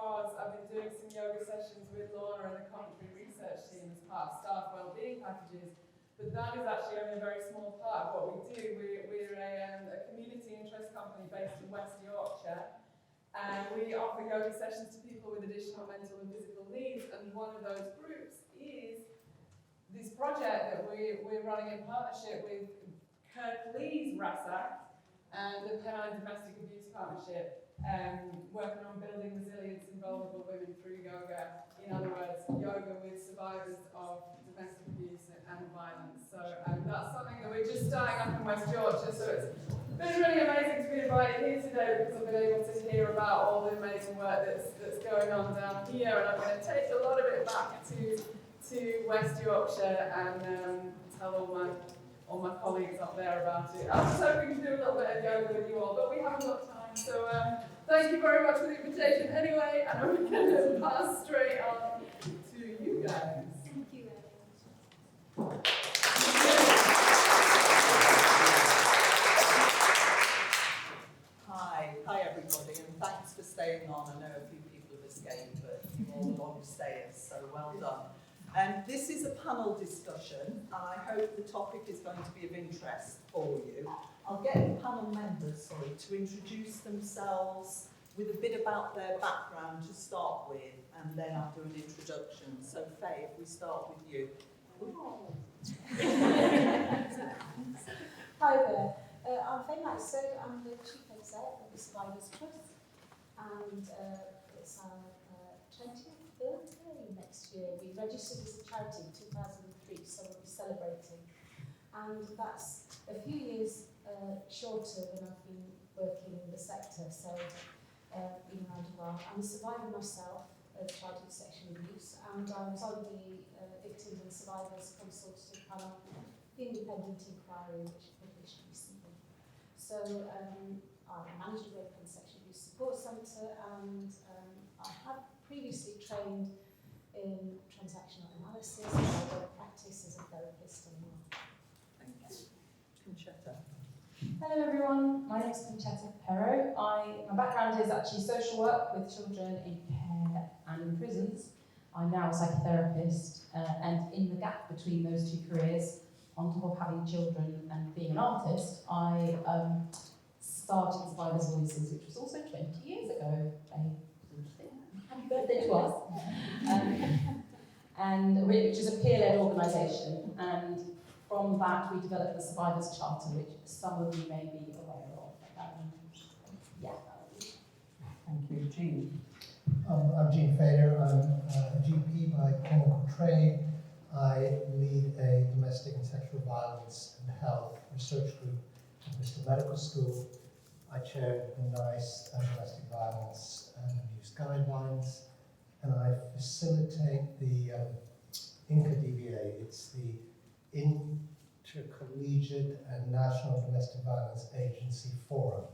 because I've been doing some yoga sessions with Lorna and the Coventry research team as part of staff wellbeing packages, but that is actually only a very small part of what we do. We're a community interest company based in West Yorkshire, and we offer yoga sessions to people with additional mental and physical needs, and one of those groups is this project that we're running in partnership with Kirk Lee's RASAC and the Pennine Domestic Abuse Partnership, working on building resilience in vulnerable women through yoga. In other words, yoga with survivors of domestic abuse and violence. So that's something that we're just starting up in West Yorkshire. So it's been really amazing to be invited here today because I've been able to hear about all the amazing work that's going on down here, and I'm going to take a lot of it back to West Yorkshire and tell all my colleagues up there about it. I was hoping to do a little bit of yoga with you all, but we haven't got time. So thank you very much for the invitation anyway, and I'm going to pass straight on to you guys. Thank you, Hi everybody, and thanks for staying on. I know a few people have escaped, but you're all long stayers, so well done. This is a panel discussion, and I hope the topic is going to be of interest for you. I'll get the panel members, to introduce themselves with a bit about their background to start with, and then I'll do an introduction. So Faye, if we start with you. Hi there. I'm Faye Maxted. I'm the Chief Exec of the Survivors Trust, and it's our 20th birthday next year. We registered as a charity in 2003, so we'll be celebrating. And that's a few years shorter than I've been working in the sector, so been around a while. I'm a survivor myself of childhood sexual abuse, and I was on the Victims and Survivors Consultative Panel, the Independent Inquiry, which published recently. So I manage the Rape and Sexual Abuse Support Centre, and I have previously trained in transactional analysis, and I work practice as a therapist and more. Thank you. Conchetta. Hello everyone, my name is Conchetta Perro. My background is actually social work with children in care and in prisons. I'm now a psychotherapist, and in the gap between those two careers, on top of having children and being an artist, I started Survivors Voices, which was also 20 years ago. Happy birthday to us. And which is a peer-led organisation, and from that we developed the Survivors Charter, which some of you may be aware of. Thank you. Jean. I'm Jean Fader. I'm a GP by clinical trade. I lead a domestic and sexual violence and health research group at Bristol Medical School. I chair the NICE domestic violence and abuse guidelines, and I facilitate the INCA-DVA. It's the Intercollegiate and National Domestic Violence Agency Forum.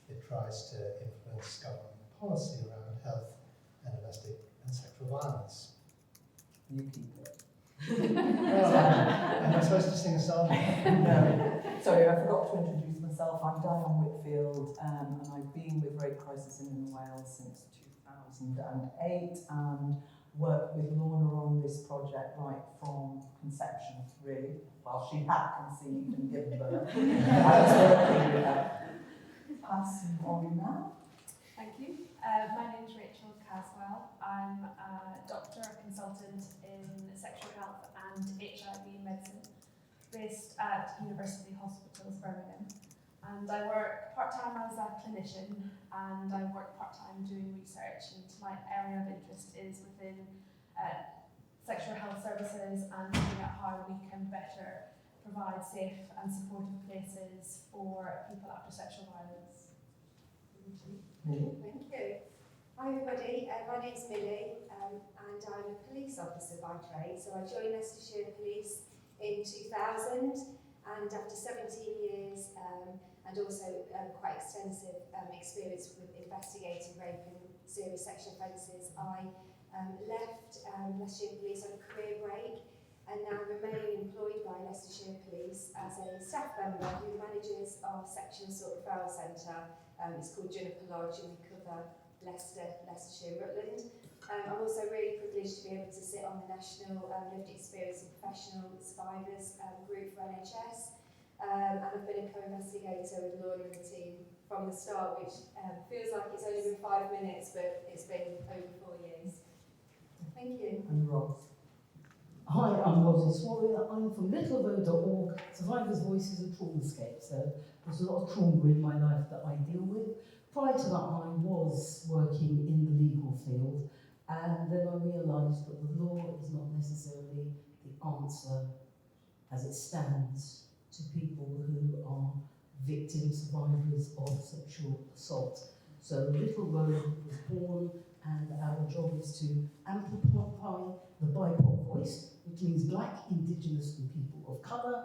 It tries to influence government policy around health and domestic and sexual violence. You keep it. Am I supposed to sing a song? No. Sorry, I forgot to introduce myself. I'm Diane Whitfield, and I've been with Rape Crisis in Wales since 2008, and worked with Lorna on this project right from conception, really. Well, she had conceived and given birth. I was working with her. Passing on now. Thank you. My name is Rachel Caswell. I'm a doctor, a consultant in sexual health and HIV medicine, based at University Hospitals Birmingham. And I work part-time as a clinician, and I work part-time doing research, and my area of interest is within sexual health services and looking at how we can better provide safe and supportive places for people after sexual violence. Thank you. Hi everybody, my name's Millie, and I'm a police officer by trade. So I joined Leicestershire Police in 2000, and after 17 years and also quite extensive experience with investigating rape and serious sexual offences, I left Leicestershire Police on a career break, and now remain employed by Leicestershire Police as a staff member who manages our sexual assault referral centre. It's called Juniper Lodge, and we cover Leicester, Leicestershire, Rutland. I'm also really privileged to be able to sit on the National Lived Experience and Professional Survivors group for NHS. And I've been a co-investigator with Laura and the team from the start, which feels like it's only been 5 minutes, but it's been over 4 years. Thank you. And Ross. Hi, I'm Rosie Swarrier. I'm from littlebo.org, Survivors' Voices and Traumascape. So there's a lot of trauma in my life that I deal with. Prior to that, I was working in the legal field, and then I realised that the law is not necessarily the answer as it stands to people who are victims, survivors of sexual assault. So Little Ro was born, and our job is to amplify the BIPOC voice, which means Black, Indigenous and people of colour,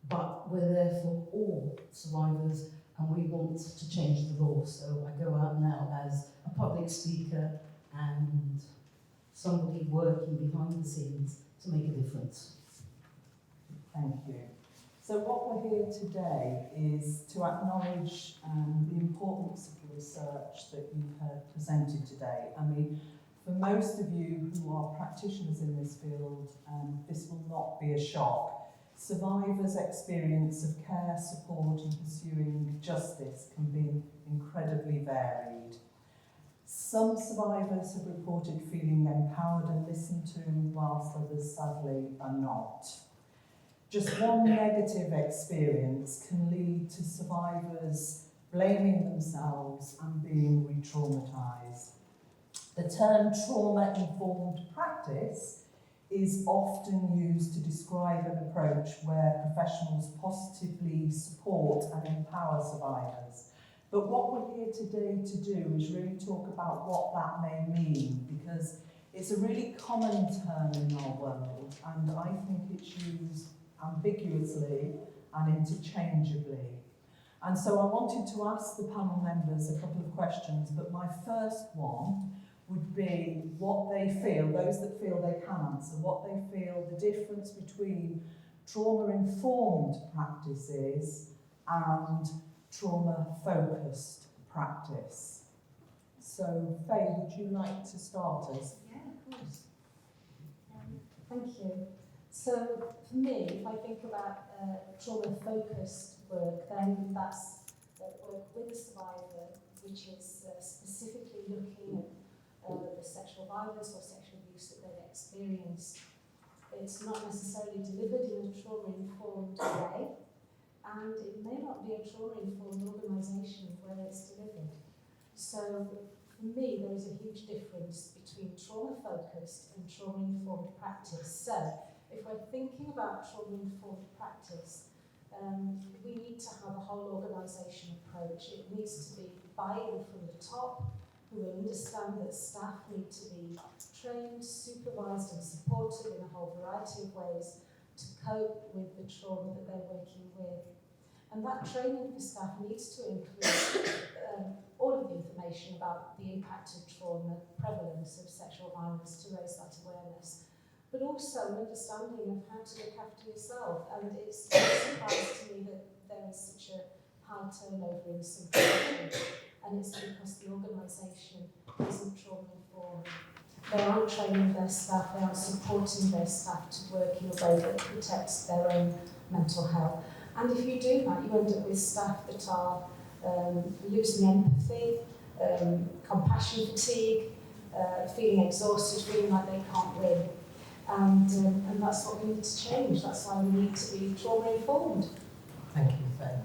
but we're there for all survivors and we want to change the law. So I go out now as a public speaker and somebody working behind the scenes to make a difference. Thank you. So what we're here today is to acknowledge the importance of the research that you've heard presented today. I mean, for most of you who are practitioners in this field, this will not be a shock. Survivors' experience of care, support and pursuing justice can be incredibly varied. Some survivors have reported feeling empowered and listened to, whilst others sadly are not. Just one negative experience can lead to survivors blaming themselves and being re-traumatised. The term trauma-informed practice is often used to describe an approach where professionals positively support and empower survivors. But what we're here today to do is really talk about what that may mean, because it's a really common term in our world, and I think it's used ambiguously and interchangeably. And so I wanted to ask the panel members a couple of questions, but my first one would be what they feel, those that feel they can answer, what they feel the difference between trauma-informed practices and trauma-focused practice. So, Faye, would you like to start us? Yeah, of course. Thank you. So, for me, if I think about trauma-focused work, then that's work with a survivor, which is specifically looking at the sexual violence or sexual abuse that they've experienced. It's not necessarily delivered in a trauma-informed way, and it may not be a trauma-informed organisation where it's delivered. So, for me, there is a huge difference between trauma-focused and trauma-informed practice. So, if we're thinking about trauma-informed practice, we need to have a whole organisation approach. It needs to be buy-in from the top, who will understand that staff need to be trained, supervised and supported in a whole variety of ways to cope with the trauma that they're working with. And that training for staff needs to include all of the information about the impact of trauma, prevalence of sexual violence, to raise that awareness, but also an understanding of how to look after yourself. And it's a surprise to me that there is such a high turnover in some professions. And it's because the organisation isn't trauma-informed. They aren't training their staff, they aren't supporting their staff to work in a way that protects their own mental health. And if you do that, you end up with staff that are losing empathy, compassion fatigue, feeling exhausted, feeling like they can't win. And that's what we need to change. That's why we need to be trauma-informed. Thank you, Faye.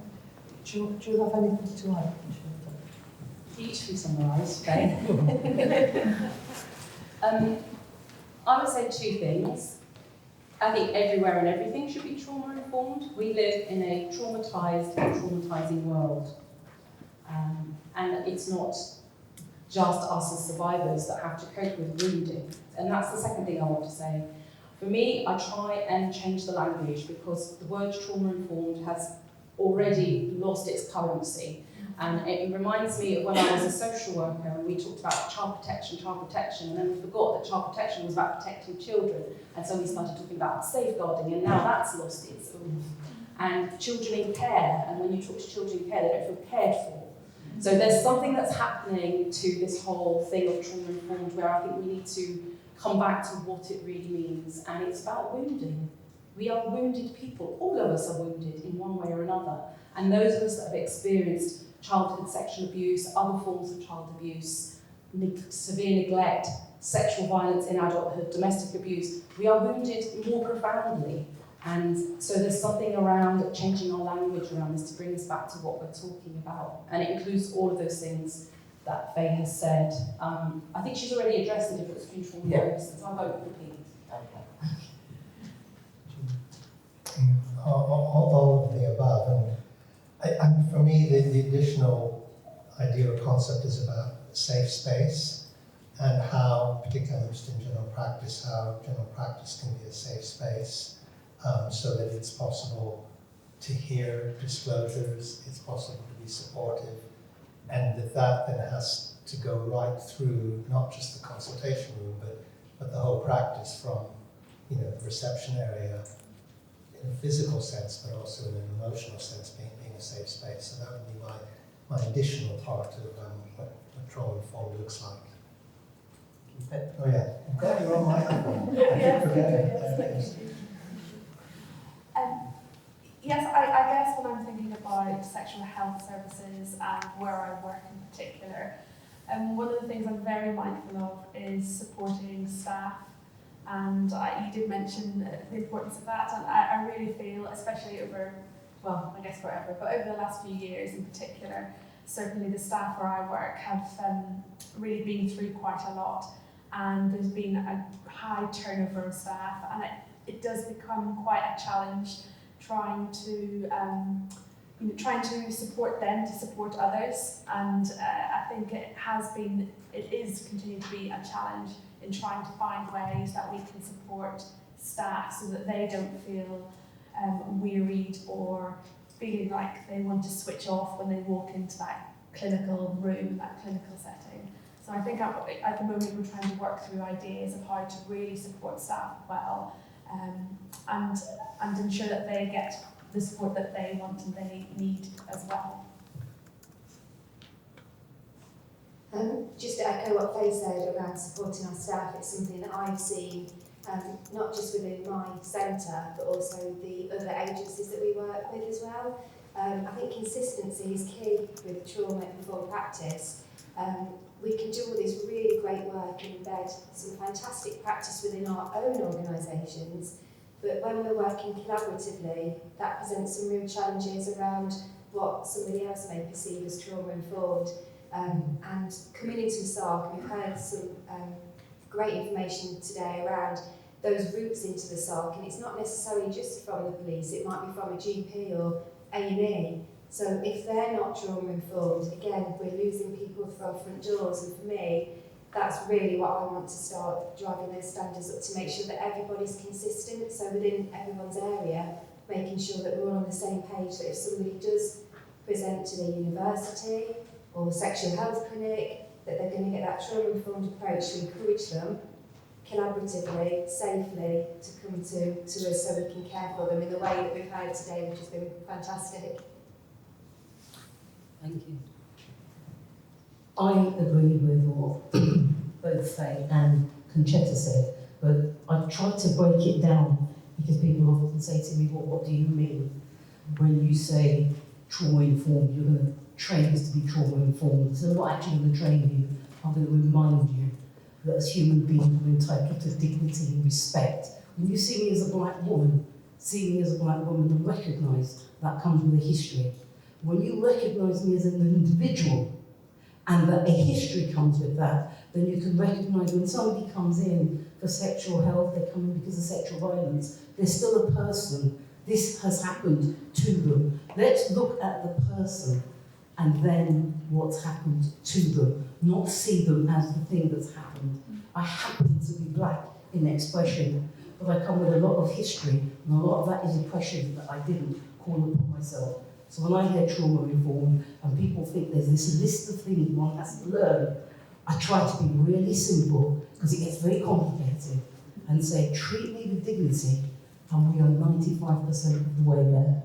Do you have anything to add? Beautifully summarised, Faye. I would say two things. I think everywhere and everything should be trauma-informed. We live in a traumatised and traumatising world. And it's not just us as survivors that have to cope with wounding. And that's the second thing I want to say. For me, I try and change the language because the word trauma-informed has already lost its currency. And it reminds me of when I was a social worker and we talked about child protection, and then we forgot that child protection was about protecting children. And so we started talking about safeguarding, and now that's lost its oomph. And children in care, and when you talk to children in care, they don't feel cared for. So there's something that's happening to this whole thing of trauma-informed where I think we need to come back to what it really means, and it's about wounding. We are wounded people. All of us are wounded in one way or another. And those of us that have experienced childhood sexual abuse, other forms of child abuse, severe neglect, sexual violence in adulthood, domestic abuse, we are wounded more profoundly. And so there's something around changing our language around this to bring us back to what we're talking about. And it includes all of those things that Faye has said. I think she's already addressed the difference between trauma and abuse, so I won't repeat. All of the above, and for me the additional idea or concept is about safe space and how, particularly just in general practice, how general practice can be a safe space so that it's possible to hear disclosures, it's possible to be supportive, and that then has to go right through not just the consultation room but the whole practice from the reception area in a physical sense, but also in an emotional sense, being a safe space. So that would be my additional part of what trauma-informed looks like. Oh yeah, I've got your own microphone. I keep forgetting. Yes, I guess when I'm thinking about sexual health services and where I work in particular, one of the things I'm very mindful of is supporting staff. And you did mention the importance of that, and I really feel, especially over, well, I guess forever, but over the last few years in particular, certainly the staff where I work have really been through quite a lot, and there's been a high turnover of staff, and it does become quite a challenge trying to support them to support others, and I think it is continuing to be a challenge in trying to find ways that we can support staff so that they don't feel wearied or feeling like they want to switch off when they walk into that clinical room, that clinical setting. So I think at the moment we're trying to work through ideas of how to really support staff well, and ensure that they get the support that they want and they need as well. Just to echo what Faye said around supporting our staff, it's something that I've seen not just within my centre but also the other agencies that we work with as well. I think consistency is key with trauma-informed practice. We can do all this really great work and embed some fantastic practice within our own organisations, but when we're working collaboratively, that presents some real challenges around what somebody else may perceive as trauma-informed. And coming into the SARC, we've heard some great information today around those routes into the SARC, and it's not necessarily just from the police, it might be from a GP or A&E. So if they're not trauma-informed, again, we're losing people from front doors, and for me, that's really what I want to start driving those standards up, to make sure that everybody's consistent, so within everyone's area, making sure that we're all on the same page, that if somebody does present to the university or sexual health clinic, that they're going to get that trauma-informed approach to encourage them collaboratively, safely, to come to us so we can care for them in the way that we've heard today, which has been fantastic. Thank you. I agree with what both Faye and Conchetta said, but I've tried to break it down because people often say to me, well, what do you mean when you say trauma-informed? You're going to train us to be trauma-informed. So I'm not actually going to train you, I'm going to remind you that as human beings we're entitled to dignity and respect. When you see me as a black woman, see me as a black woman and recognise that comes with a history. When you recognise me as an individual and that a history comes with that, then you can recognise when somebody comes in for sexual health, they come in because of sexual violence, they're still a person. This has happened to them. Let's look at the person and then what's happened to them, not see them as the thing that's happened. I happen to be black in expression, but I come with a lot of history, and a lot of that is oppression that I didn't call upon myself. So when I hear trauma-informed and people think there's this list of things one has to learn, I try to be really simple, because it gets very complicated, and say, treat me with dignity, and we are 95% of the way there.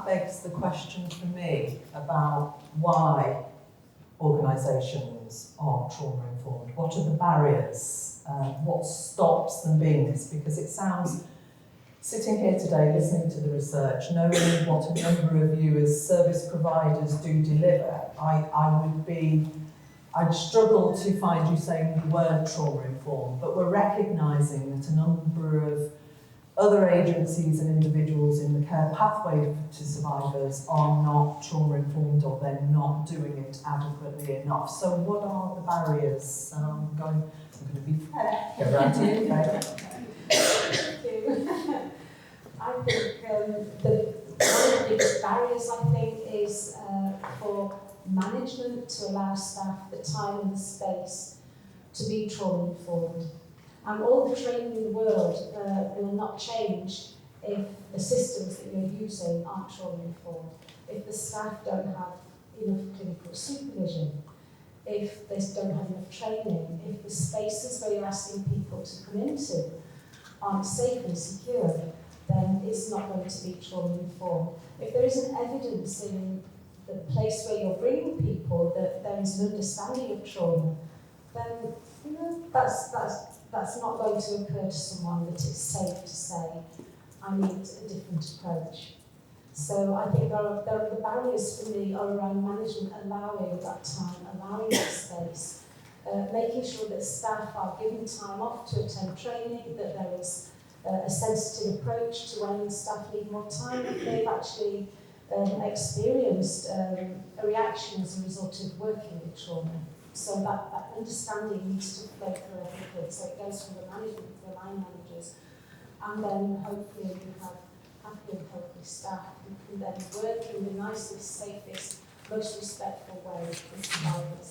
begs the question for me about why organisations are trauma-informed. What are the barriers? What stops them being this? Because it sounds, sitting here today, listening to the research, knowing what a number of you as service providers do deliver, I'd struggle to find you saying we weren't trauma-informed, but we're recognising that a number of other agencies and individuals in the care pathway to survivors are not trauma-informed, or they're not doing it adequately enough. So what are the barriers? I'm going to be fair. Go right to you, Kate. Thank you. I think one of the biggest barriers, I think, is for management to allow staff the time and the space to be trauma-informed. And all the training in the world will not change if the systems that you're using aren't trauma-informed, if the staff don't have enough clinical supervision, if they don't have enough training, if the spaces where you're asking people to come into aren't safe and secure, then it's not going to be trauma-informed. If there isn't evidence in the place where you're bringing people that there is an understanding of trauma, then that's not going to occur to someone that it's safe to say, I need a different approach. So I think the barriers for me are around management, allowing that time, allowing that space, making sure that staff are given time off to attend training, that there is a sensitive approach to when staff need more time, if they've actually experienced a reaction as a result of working with trauma. So that understanding needs to flow through everything. So it goes from the management to the line managers, and then hopefully you have happy and healthy staff who can then work in the nicest, safest, most respectful way with survivors.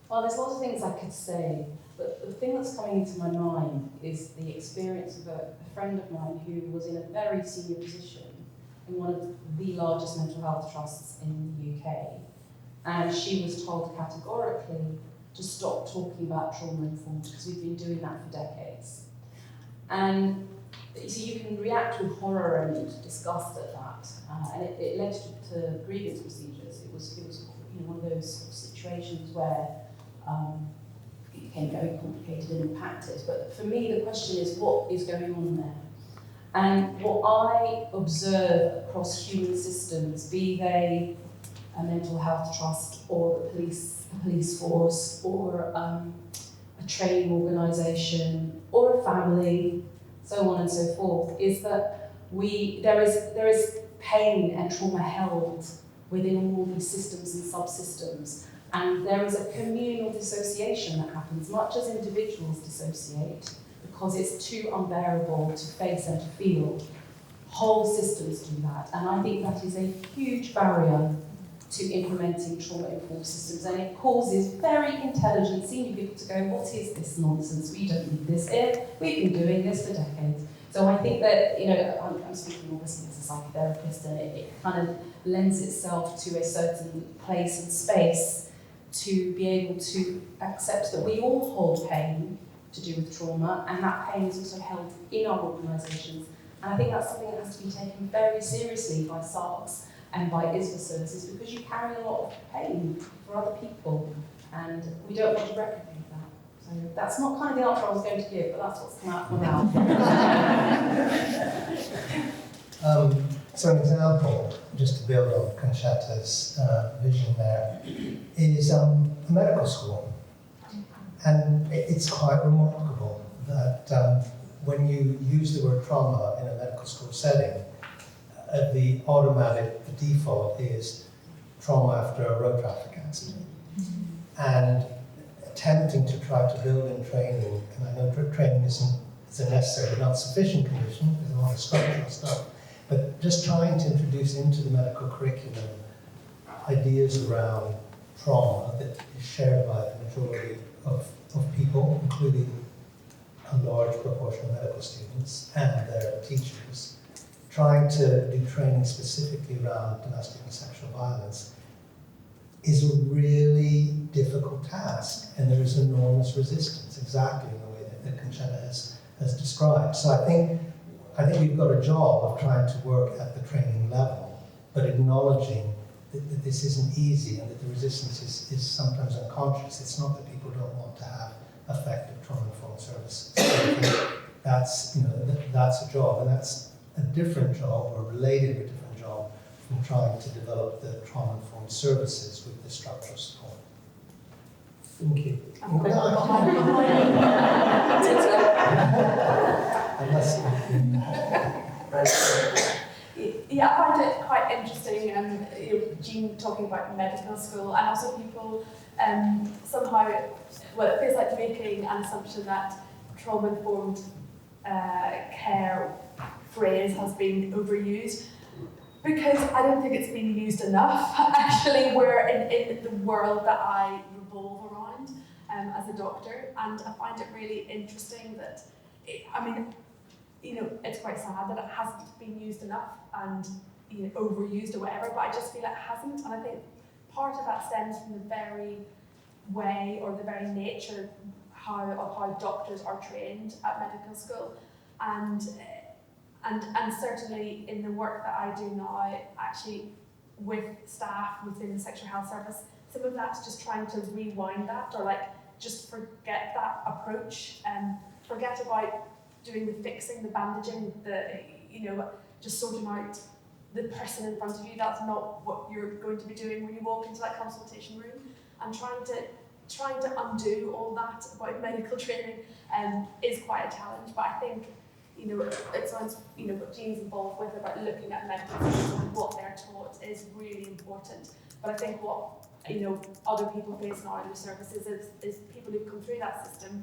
Well, there's lots of things I could say, but the thing that's coming into my mind is the experience of a friend of mine who was in a very senior position in one of the largest mental health trusts in the UK. And she was told categorically to stop talking about trauma-informed because we've been doing that for decades. And so you can react with horror and disgust at that, and it led to grievance procedures. It was one of those sort of situations where it became very complicated and impacted. But for me, the question is, what is going on there? And what I observe across human systems, be they a mental health trust or a police force or a training organisation or a family, so on and so forth, is that there is pain and trauma held within all these systems and subsystems, and there is a communal dissociation that happens, much as individuals dissociate, because it's too unbearable to face and to feel. Whole systems do that, and I think that is a huge barrier to implementing trauma-informed systems, and it causes very intelligent senior people to go, what is this nonsense? We don't need this here. We've been doing this for decades. So I think that, I'm speaking obviously as a psychotherapist, and it kind of lends itself to a certain place and space to be able to accept that we all hold pain to do with trauma, and that pain is also held in our organisations. And I think that's something that has to be taken very seriously by SARCs and by ISVA services, because you carry a lot of pain for other people, and we don't want to replicate that. So that's not kind of the answer I was going to give, but that's what's come out for now. So an example, just to build on Conchetta's vision there, is a medical school. And it's quite remarkable that when you use the word trauma in a medical school setting, the default is trauma after a road traffic accident. And attempting to try to build in training, and I know training isn't a necessary but not sufficient condition, there's a lot of structural stuff, but just trying to introduce into the medical curriculum ideas around trauma that is shared by the majority of people, including a large proportion of medical students and their teachers, trying to do training specifically around domestic and sexual violence is a really difficult task, and there is enormous resistance, exactly in the way that Conchetta has described. So I think I think we've got a job of trying to work at the training level, but acknowledging that this isn't easy and that the resistance is sometimes unconscious. It's not that people don't want to have effective trauma-informed services. So I think that's, that's a job, and that's a different job, or related to a different job, from trying to develop the trauma-informed services with the structural support. Thank you. Yeah, I find it quite interesting, Jean talking about medical school, and also people somehow, well, it feels like making an assumption that trauma-informed care phrase has been overused, because I don't think it's been used enough. Actually, we're in the world that I revolve around as a doctor, and I find it really interesting that, it's quite sad that it hasn't been used enough and overused or whatever, but I just feel it hasn't, and I think part of that stems from the very way or the very nature of how doctors are trained at medical school, and certainly in the work that I do now, actually with staff within the sexual health service, some of that's just trying to rewind that, or just forget that approach and forget about doing the fixing, the bandaging, just sorting out the person in front of you. That's not what you're going to be doing when you walk into that consultation room. And trying to undo all that about medical training is quite a challenge. But I think, it sounds, what Jean's involved with about looking at medical schools and what they're taught is really important. But I think what, other people face now in the services is people who've come through that system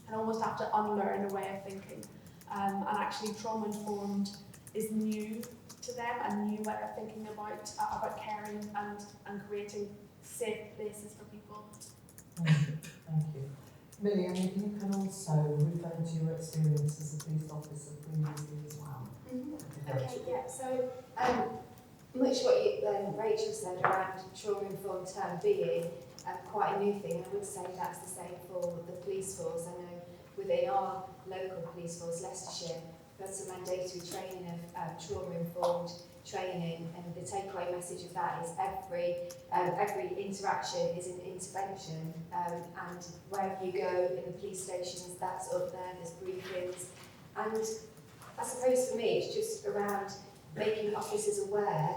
and almost have to unlearn a way of thinking. And actually trauma-informed is new to them, a new way of thinking about caring and creating safe places for people. Thank you. Millie, and you can also refer to your experience as a police officer previously as well. Okay, yeah, so much what Rachel said around trauma-informed term being quite a new thing, I would say that's the same for the police force. I know within our local police force, Leicestershire, we've got some mandatory training of trauma-informed training, and the takeaway message of that is every interaction is an intervention, and wherever you go in the police stations, that's up there, there's briefings, and I suppose for me it's just around making officers aware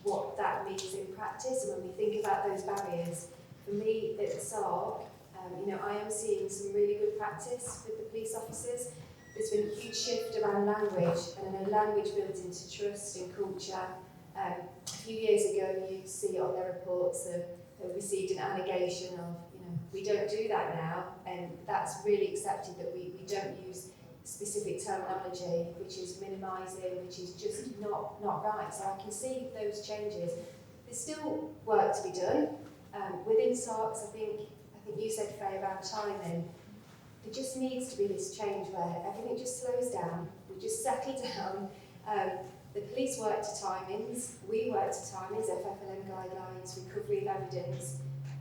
what that means in practice. And when we think about those barriers, for me at the SARC, I am seeing some really good practice with the police officers. There's been a huge shift around language, and I know language builds into trust and culture. A few years ago, you'd see on their reports that they received an allegation of, we don't do that now, and that's really accepted that we don't use specific terminology, which is minimising, which is just not right. So I can see those changes. There's still work to be done. Within SARCs, I think you said, Faye, about timing. There just needs to be this change where everything just slows down, we just settle down. The police work to timings, we work to timings, FFLM guidelines, recovery of evidence.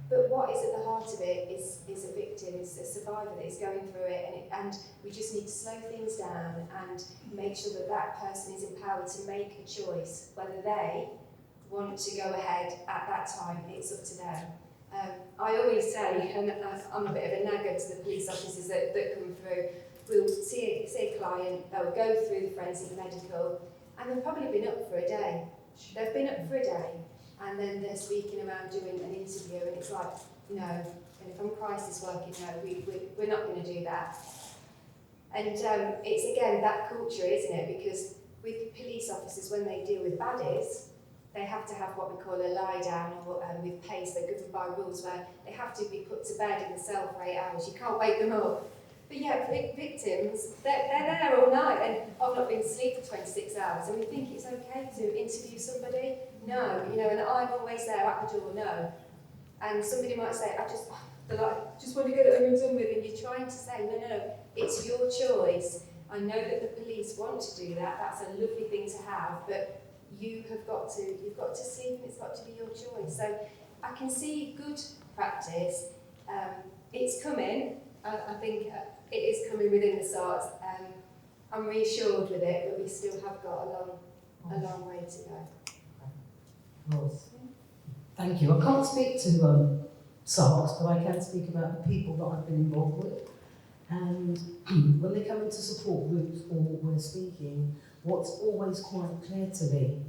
But what is at the heart of it is a victim, is a survivor that is going through it, and we just need to slow things down and make sure that that person is empowered to make a choice. Whether they want to go ahead at that time, it's up to them. I always say, and I'm a bit of a nagger to the police officers that come through, we'll see a client, they'll go through the forensic medical, and they've probably been up for a day. They've been up for a day, and then they're speaking around doing an interview, and it's like, no, and if I'm crisis working, no, we're not going to do that. And it's again that culture, isn't it? Because with police officers, when they deal with baddies, they have to have what we call a lie down, or with PACE, they're governed by rules where they have to be put to bed in the cell for 8 hours. You can't wake them up. But yeah, victims, they're there all night, and I've not been asleep for 26 hours, and we think it's okay to interview somebody. No, and I'm always there at the door, no. And somebody might say, I just want to get it over and done with, and you're trying to say, no, it's your choice. I know that the police want to do that, that's a lovely thing to have, but you've got to sleep, and it's got to be your choice. So I can see good practice. It's coming. I think it is coming within the SARCs. I'm reassured with it, but we still have got a long way to go. Rose. Thank you. I can't speak to SARS, but I can speak about the people that I've been involved with. And when they come into support groups or we're speaking, what's always quite clear to me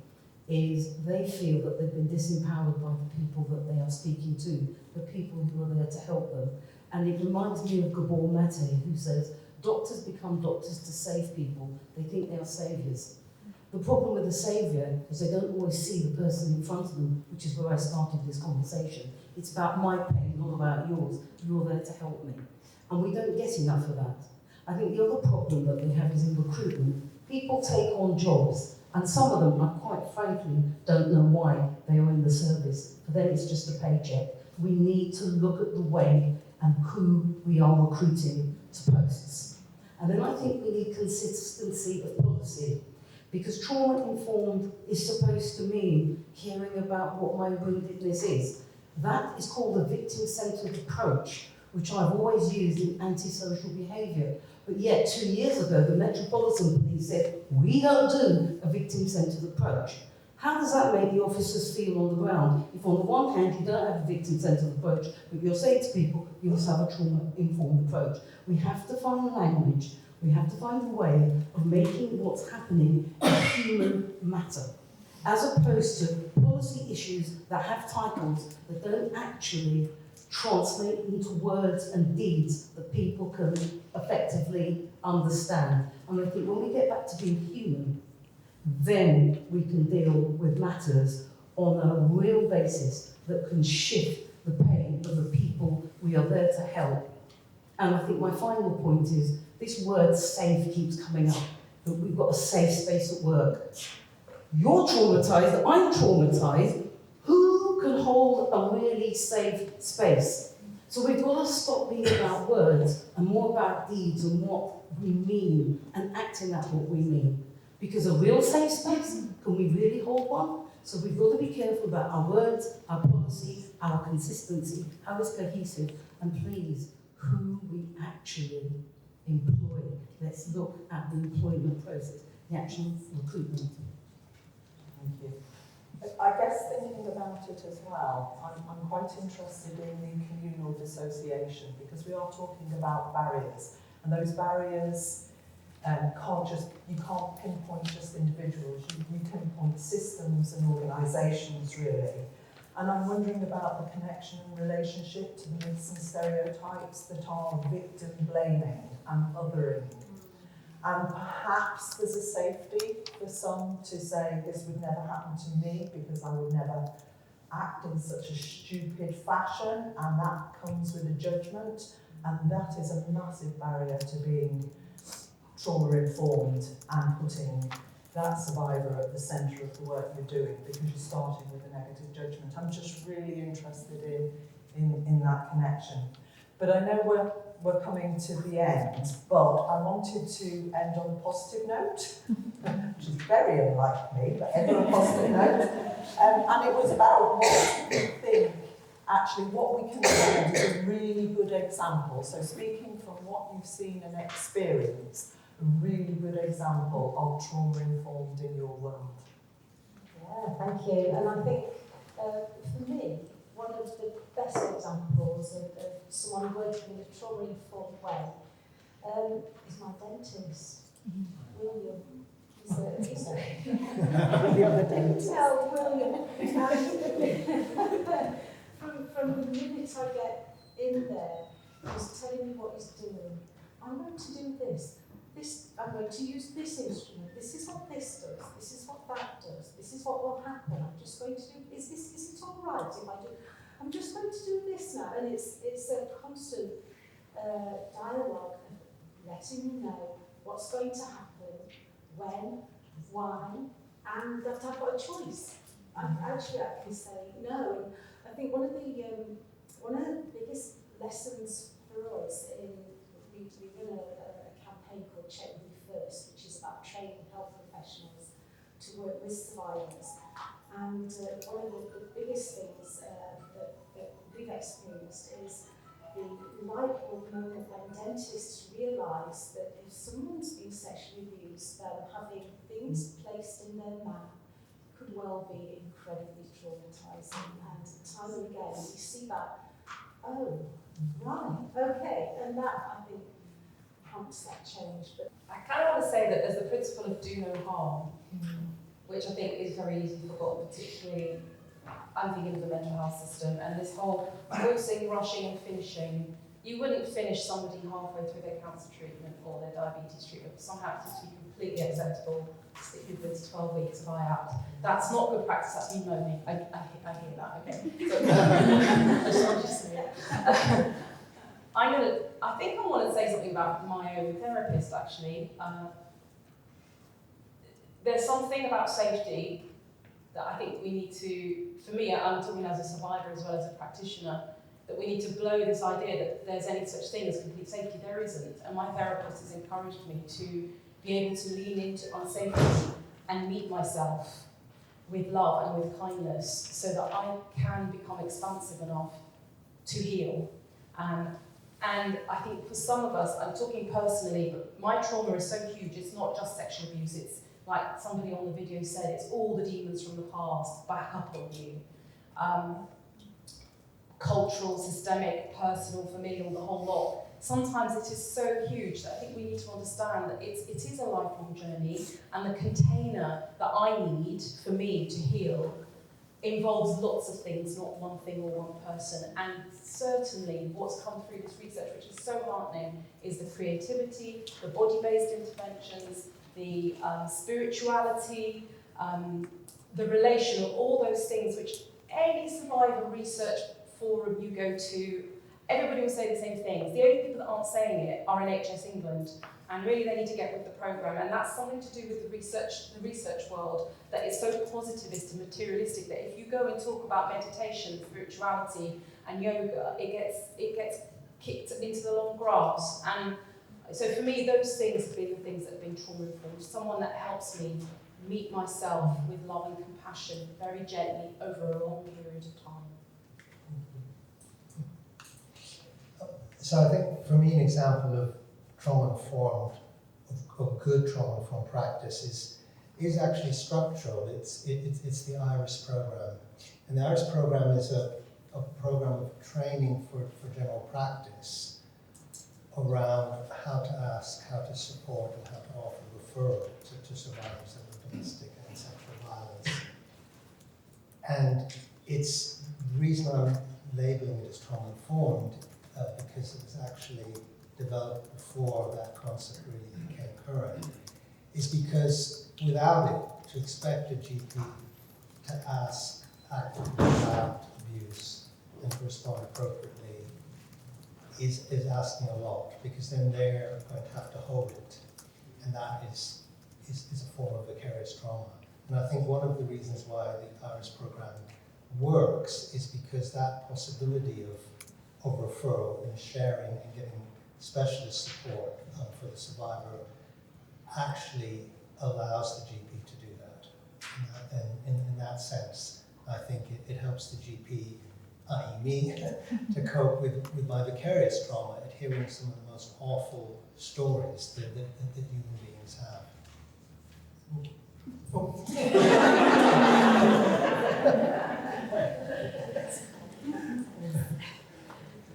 is they feel that they've been disempowered by the people that they are speaking to, the people who are there to help them. And it reminds me of Gabor Mate, who says, doctors become doctors to save people. They think they are saviours. The problem with the saviour is they don't always see the person in front of them, which is where I started this conversation. It's about my pain, not about yours. You're there to help me. And we don't get enough of that. I think the other problem that we have is in recruitment. People take on jobs, and some of them, quite frankly, don't know why they are in the service. For them, it's just a paycheck. We need to look at the way and who we are recruiting to posts. And then I think we need consistency of policy, because trauma-informed is supposed to mean caring about what my woundedness is. That is called a victim-centred approach, which I've always used in antisocial behaviour. But yet, 2 years ago, the Metropolitan Police said, we don't do a victim-centred approach. How does that make the officers feel on the ground? If on the one hand you don't have a victim-centred approach, but you're saying to people, you must have a trauma-informed approach. We have to find language, we have to find a way of making what's happening a human matter, as opposed to policy issues that have titles that don't actually translate into words and deeds that people can effectively understand. And I think when we get back to being human, then we can deal with matters on a real basis that can shift the pain of the people we are there to help. And I think my final point is, this word safe keeps coming up, that we've got a safe space at work. You're traumatised, I'm traumatised. Who can hold a really safe space? So we've got to stop being about words and more about deeds and what we mean and acting out what we mean. Because a real safe space, can we really hold one? So we've got to be careful about our words, our policy, our consistency, how it's cohesive, and please, who we actually employ. Let's look at the employment process, the actual recruitment. Thank you. I guess thinking about it as well, I'm quite interested in the communal dissociation, because we are talking about barriers, and those barriers you can't pinpoint just individuals, you pinpoint systems and organisations really. And I'm wondering about the connection and relationship to the myths and stereotypes that are victim blaming and othering. And perhaps there's a safety for some to say this would never happen to me because I would never act in such a stupid fashion, and that comes with a judgment, and that is a massive barrier to being trauma-informed and putting that survivor at the centre of the work you're doing, because you're starting with a negative judgment. I'm just really interested in that connection. But I know we're coming to the end, but I wanted to end on a positive note, which is very unlike me, but end on a positive note. And it was about what we think, actually what we consider is a really good example. So speaking from what you've seen and experienced, a really good example of trauma-informed in your world. Yeah, thank you. And I think for me, one of the best examples of someone working in a trauma-informed way is my dentist, William. He's William the dentist. No, William. From the minute I get in there, he's telling me what he's doing. I'm going to do this. I'm going to use this instrument. This is what this does. This is what that does. This is what will happen. I'm just going to do. Is it all right if I do? I'm just going to do this now, and it's a constant dialogue of letting me know what's going to happen, when, why, and that I've got a choice. I can say no. And I think one of the biggest lessons for us we run a campaign called Check Me First, which is about training health professionals to work with survivors. And one of the biggest things that we've experienced is the light bulb moment when dentists realise that if someone's been sexually abused, then having things placed in their mouth could well be incredibly traumatising. And time and again, we see that, oh, right, okay, and that, I think, prompts that change. But I kind of want to say that there's the principle of do no harm, which I think is very easy forgotten, particularly I'm thinking of the mental health system and this whole forcing, rushing and finishing. You wouldn't finish somebody halfway through their cancer treatment or their diabetes treatment. Somehow it seems to be completely acceptable to stick you with 12 weeks of IAPT. That's not good practice, that's me moaning. I hear that, okay. I just want you to say it. I think I want to say something about my own therapist actually. There's something about safety that I think we need to, for me, I'm talking as a survivor as well as a practitioner, that we need to blow this idea that there's any such thing as complete safety. There isn't. And my therapist has encouraged me to be able to lean into my safety and meet myself with love and with kindness so that I can become expansive enough to heal. And I think for some of us, I'm talking personally, but my trauma is so huge, it's not just sexual abuse, it's like somebody on the video said, it's all the demons from the past back up on you. Cultural, systemic, personal, familial, the whole lot. Sometimes it is so huge that I think we need to understand that it is a lifelong journey, and the container that I need for me to heal involves lots of things, not one thing or one person. And certainly what's come through this research, which is so heartening, is the creativity, the body-based interventions, the spirituality, the relational, all those things which any survivor research forum you go to, everybody will say the same things. The only people that aren't saying it are NHS England, and really they need to get with the programme. And that's something to do with the research world, that is so positivist and materialistic that if you go and talk about meditation, spirituality and yoga, it gets kicked into the long grass. And so for me, those things have been the things that have been trauma-informed. Someone that helps me meet myself with love and compassion very gently over a long period of time. So I think for me an example of trauma-informed, of good trauma-informed practice is actually structural. It's the IRIS program. And the IRIS program is a program of training for general practice around how to ask, how to support, and how to offer referral to survivors of domestic and sexual violence. And it's the reason I'm labeling it as trauma-informed because it was actually developed before that concept really became current, is because without it, to expect a GP to ask actively about abuse and to respond appropriately is asking a lot, because then they're going to have to hold it, and that is a form of vicarious trauma. And I think one of the reasons why the IRIS program works is because that possibility of referral and sharing and getting specialist support for the survivor actually allows the GP to do that. And in that sense, I think it helps the GP, i.e. me, to cope with my vicarious trauma at hearing some of the most awful stories that human beings have. Oh.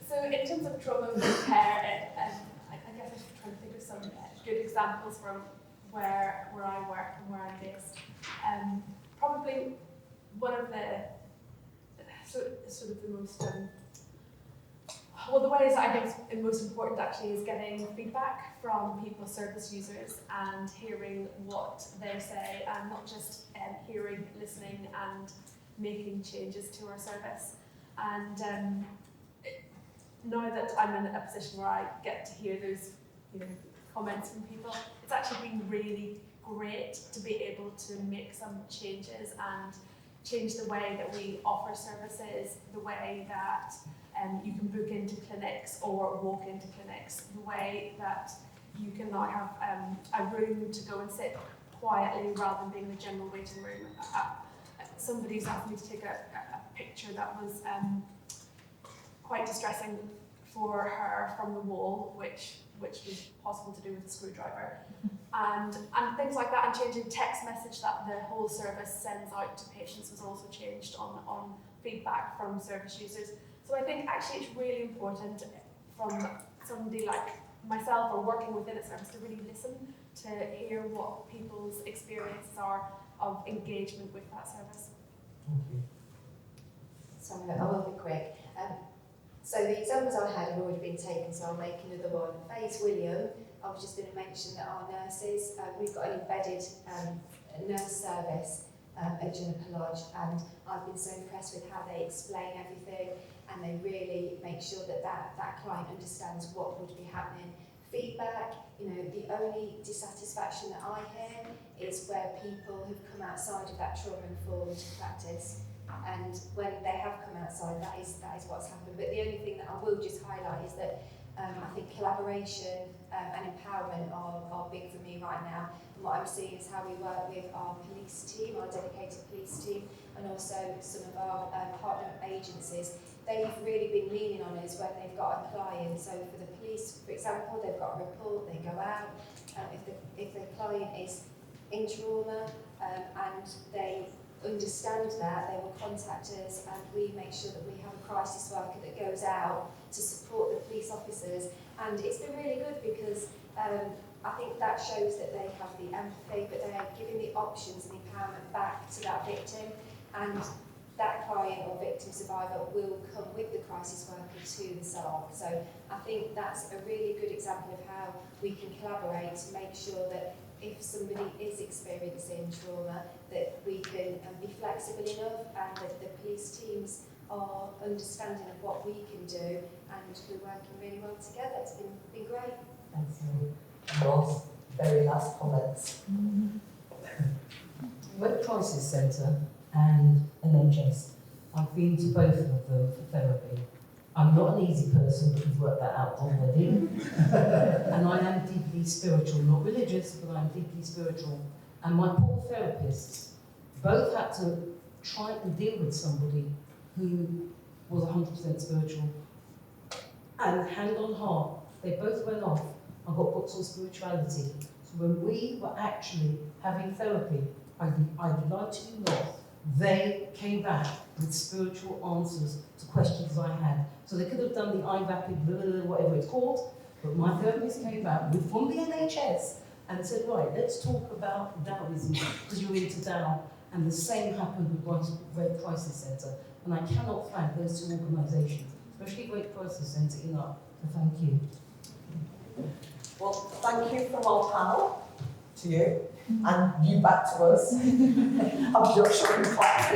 So in terms of trauma care, I guess I should try to think of some good examples from where I work and where I'm based. Probably one of the sort of the most the ways that I think is most important actually is getting feedback from people, service users, and hearing what they say, and not just hearing, listening, and making changes to our service. And now that I'm in a position where I get to hear those, comments from people, it's actually been really great to be able to make some changes and change the way that we offer services, the way that you can book into clinics or walk into clinics, the way that you can now have a room to go and sit quietly rather than being in the general waiting room. Somebody's asked me to take a picture that was quite distressing for her from the wall, which was possible to do with a screwdriver, and things like that, and changing text message that the whole service sends out to patients was also changed on feedback from service users. So I think actually it's really important from somebody like myself or working within a service to really listen to hear what people's experiences are of engagement with that service. Thank you. Sorry, I will be quick. So the examples I had have already been taken, so I'll make another one. Faze William, I was just going to mention that our nurses, we've got an embedded nurse service at Juniper Lodge, and I've been so impressed with how they explain everything, and they really make sure that that client understands what would be happening. Feedback, you know, the only dissatisfaction that I hear is where people have come outside of that trauma-informed practice, and when they have come outside, that is what's happened. But the only thing that I will just highlight is that I think collaboration and empowerment are big for me right now. And what I'm seeing is how we work with our police team, our dedicated police team, and also some of our partner agencies. They've really been leaning on us when they've got a client. So for the police, for example, they've got a report, they go out. If the client is in trauma and they understand that, they will contact us, and we make sure that we have a crisis worker that goes out to support the police officers. And it's been really good because I think that shows that they have the empathy, but they are giving the options and empowerment back to that victim, and that client or victim survivor will come with the crisis worker to the SARC. So I think that's a really good example of how we can collaborate to make sure that if somebody is experiencing trauma, that we can be flexible enough, and that the police teams are understanding of what we can do, and we're working really well together. It's been great. Thanks, Ross. Very last comments. Web Crisis Centre and NHS. I've been to both of them for therapy. I'm not an easy person, but we've worked that out already. And I am deeply spiritual, not religious, but I'm deeply spiritual. And my poor therapists both had to try and deal with somebody who was 100% spiritual. And hand on heart, they both went off and got books on spirituality. So when we were actually having therapy, I'd lie to you not, they came back with spiritual answers to questions I had. So they could have done the IVAPID, whatever it's called, but my therapist came back from the NHS and said, right, let's talk about Taoism, because you're into Tao. And the same happened with Red Crisis Centre. And I cannot thank those two organisations, especially Red Crisis Centre, enough. So thank you. Well, thank you from our panel to you, and you back to us. I'm not sure you quite